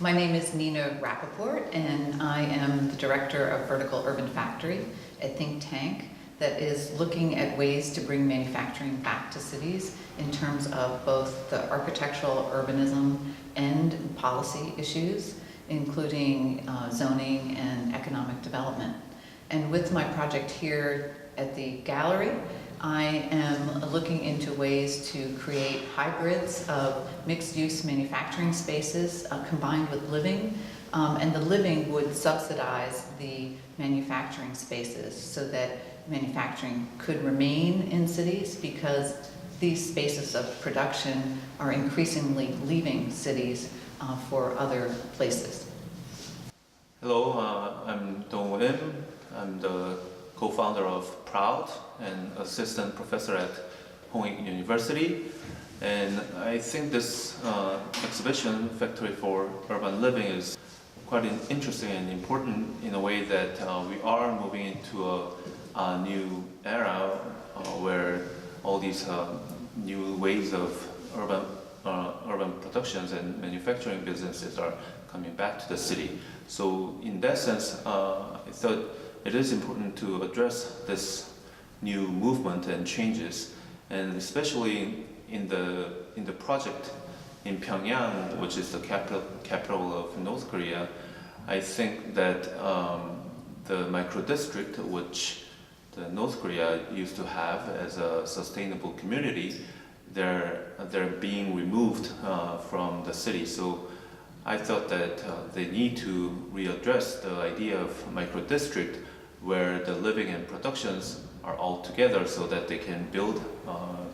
My name is Nina Rappaport, and I am the director of Vertical Urban Factory, a think tank that is looking at ways to bring manufacturing back to cities in terms of both the architectural urbanism and policy issues, including zoning and economic development. And with my project here at the gallery, I am looking into ways to create hybrids of mixed-use manufacturing spaces combined with living, and the living would subsidize the manufacturing spaces so that manufacturing could remain in cities, because these spaces of production are increasingly leaving cities for other places. Hello, I'm Dongwoo. I'm the co-founder of Proud and assistant professor at Huang University. And I think this exhibition, Factory for Urban Living, is quite interesting and important in a way that we are moving into a new era where all these new ways of urban productions and manufacturing businesses are coming back to the city. So in that sense, I thought it is important to address this new movement and changes, and especially in the project in Pyongyang, which is the capital of North Korea. I think that the micro-district, which the North Korea used to have as a sustainable community, they're being removed from the city. So I thought that they need to readdress the idea of micro-district, where the living and productions are all together so that they can build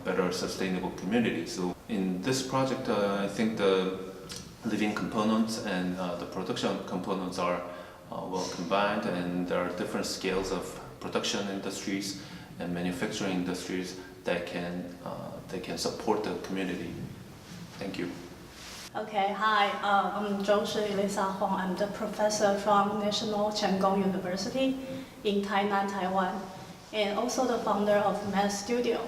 better sustainable communities. So in this project, I think the living components and the production components are well combined, and there are different scales of production industries and manufacturing industries that can support the community. Thank you. Okay, hi, I'm Jo-Hsun Elissa Huang. I'm the professor from National Keigo University in Tainan, Taiwan, and also the founder of Math Studio.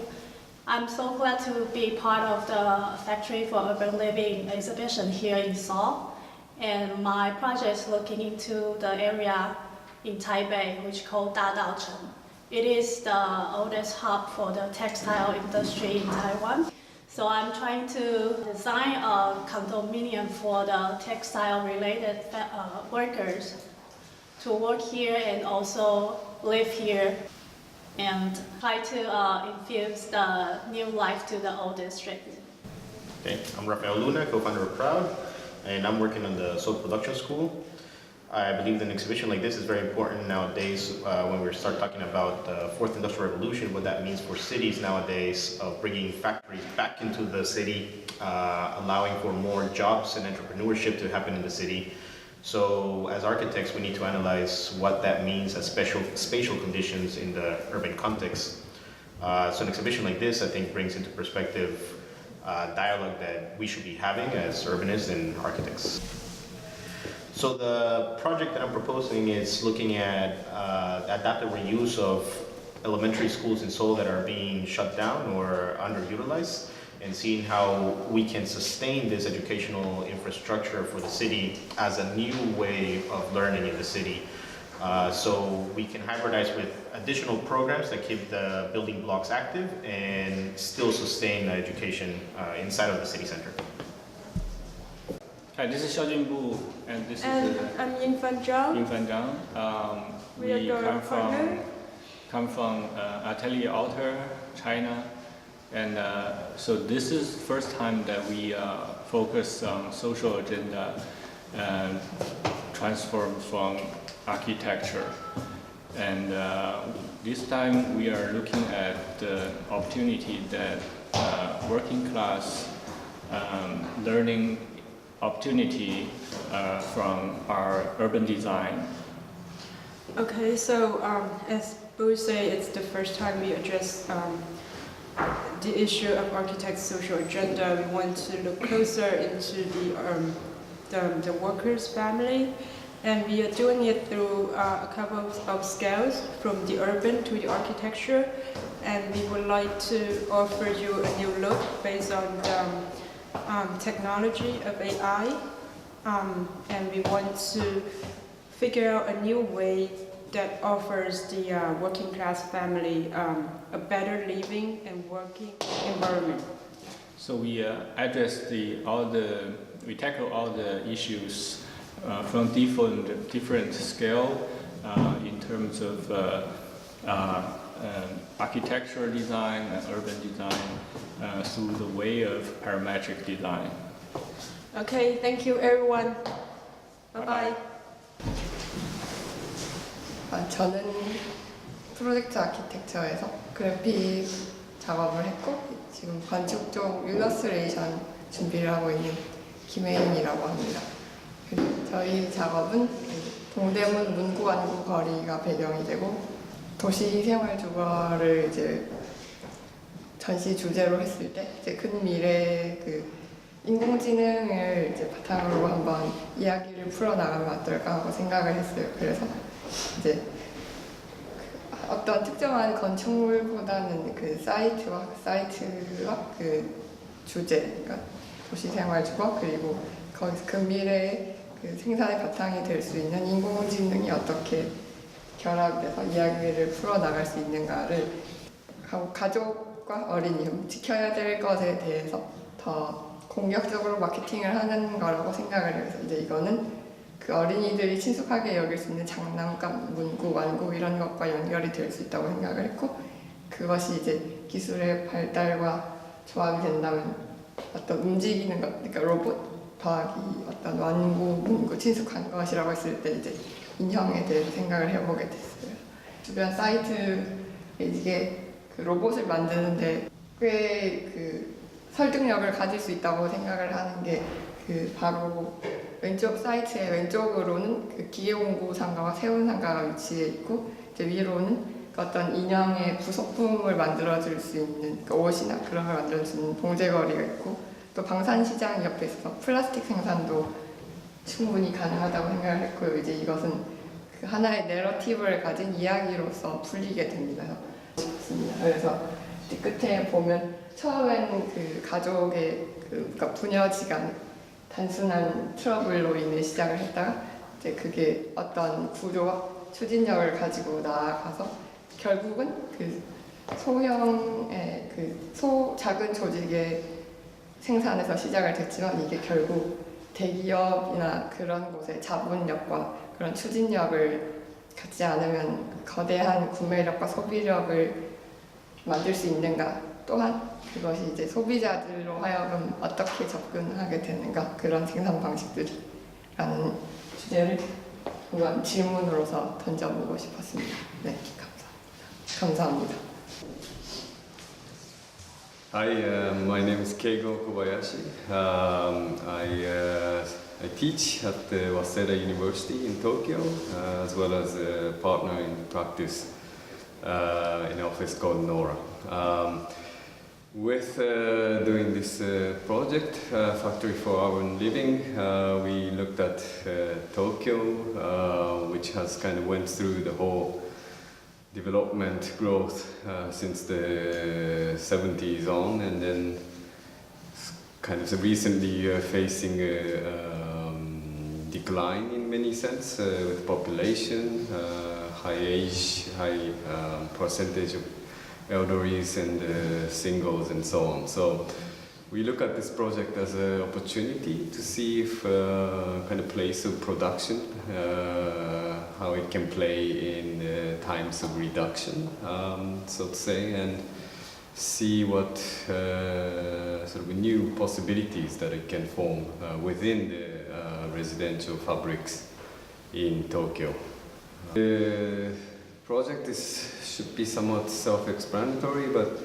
I'm so glad to be part of the Factory for Urban Living exhibition here in Seoul. And my project is looking into the area in Taipei, which is called Dadaocheng. It is the oldest hub for the textile industry in Taiwan. So I'm trying to design a condominium for the textile-related workers to work here and also live here, and try to infuse the new life to the old district. Okay, I'm Rafael, co-founder of Proud, and I'm working on the Seoul Production School. I believe an exhibition like this is very important nowadays when we start talking about the fourth industrial revolution, what that means for cities nowadays, of bringing factories back into the city, allowing for more jobs and entrepreneurship to happen in the city. So as architects, we need to analyze what that means as spatial conditions in the urban context. So an exhibition like this, I think, brings into perspective dialogue that we should be having as urbanists and architects. So the project that I'm proposing is looking at adaptive reuse of elementary schools in Seoul that are being shut down or underutilized, and seeing how we can sustain this educational infrastructure for the city as a new way of learning in the city. So we can hybridize with additional programs that keep the building blocks active and still sustain education inside of the city center. Hi, this is Xiaojun, and this and is I'm Yingfan Zhang. We come from Atelier Alter, China, and so this is the first time that we focus on social agenda and transform from architecture. And this time we are looking at the opportunity that working class learning opportunity from our urban design. Okay, so as Boo said, it's the first time we address the issue of architects' social agenda. We want to look closer into the workers' family, and we are doing it through a couple of scales, from the urban to the architecture, and we would like to offer you a new look based on the technology of AI and we want to figure out a new way that offers the working class family a better living and working environment. So we we tackle all the issues from different scale in terms of architectural design and urban design through the way of parametric design. Okay, thank you everyone. Bye-bye. 저는 프로젝트 아키텍처에서 그래픽 작업을 했고 지금 건축 쪽 일러스트레이션 준비를 하고 있는 김혜인이라고 합니다. 저희 작업은 동대문 문구 안구 거리가 배경이 되고 도시 생활 주거를 이제 전시 주제로 했을 때 이제 근미래에 인공지능을 이제 바탕으로 한번 이야기를 풀어나가면 어떨까 하고 생각을 했어요. 그래서 이제 어떤 특정한 건축물보다는 사이트와 주제, 그러니까 도시생활 주거 그리고 거기서 근미래의 생산의 바탕이 될 수 있는 인공지능이 어떻게 결합돼서 이야기를 풀어나갈 수 있는가를 하고 가족과 어린이 지켜야 될 것에 대해서 더 공격적으로 마케팅을 하는 거라고 생각을 해서 이제 이거는 어린이들이 친숙하게 여길 수 있는 장난감, 문구, 완구 이런 것과 연결이 될 수 있다고 생각을 했고 그것이 이제 기술의 발달과 조합이 된다면 어떤 움직이는 것, 그러니까 로봇 더하기 어떤 완구, 문구, 친숙한 것이라고 했을 때 이제 인형에 대해서 생각을 해보게 됐어요. 주변 사이트에 이게 로봇을 만드는데 꽤 설득력을 가질 수 있다고 생각을 하는 게 바로 왼쪽 사이트의 왼쪽으로는 기계공구 상가와 세운 상가가 위치해 있고 이제 위로는 어떤 인형의 부속품을 만들어줄 수 있는 옷이나 그런 걸 만들어줄 수 있는 봉제거리가 있고 또 방산시장 옆에 있어서 플라스틱 생산도 충분히 가능하다고 생각을 했고요. 이제 이것은 하나의 내러티브를 가진 이야기로서 풀리게 됩니다. 그래서 끝에 보면 처음에는 가족의 그러니까 부녀지간 단순한 트러블로 인해 시작을 했다가 이제 그게 어떤 구조와 추진력을 가지고 나아가서 결국은 소형의 작은 조직의 생산에서 시작을 됐지만 이게 결국 대기업이나 그런 곳의 자본력과 그런 추진력을 갖지 않으면 거대한 구매력과 소비력을 만들 수 있는가 또한 그것이 이제 소비자들로 하여금 어떻게 접근하게 되는가 그런 생산 방식들이라는 주제를 한번 질문으로서 던져보고 싶었습니다. 네, 감사합니다. Hi, my name is Keigo Kobayashi. I teach at the Waseda University in Tokyo, as well as a partner in practice in an office called Nora. With doing this project, Factory for Urban Living, we looked at Tokyo, which has kind of went through the whole development growth since the 70s on, and then kind of recently facing a decline in many sense with population, high age, high percentage of elderlies and singles and so on. So we look at this project as an opportunity to see if kind of place of production, how it can play in times of reduction, so to say, and see what sort of new possibilities that it can form within the residential fabrics in Tokyo. The project should be somewhat self-explanatory, but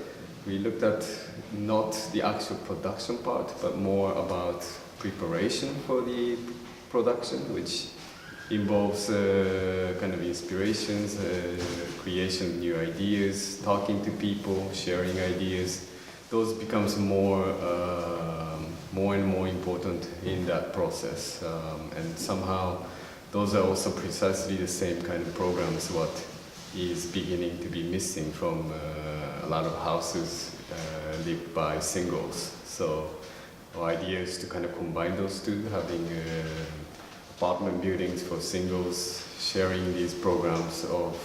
we looked at not the actual production part, but more about preparation for the production, which involves kind of inspirations, creation of new ideas, talking to people, sharing ideas. Those becomes more and more important in that process, and somehow those are also precisely the same kind of programs what is beginning to be missing from a lot of houses lived by singles. So our idea is to kind of combine those two, having apartment buildings for singles, sharing these programs of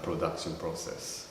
production process.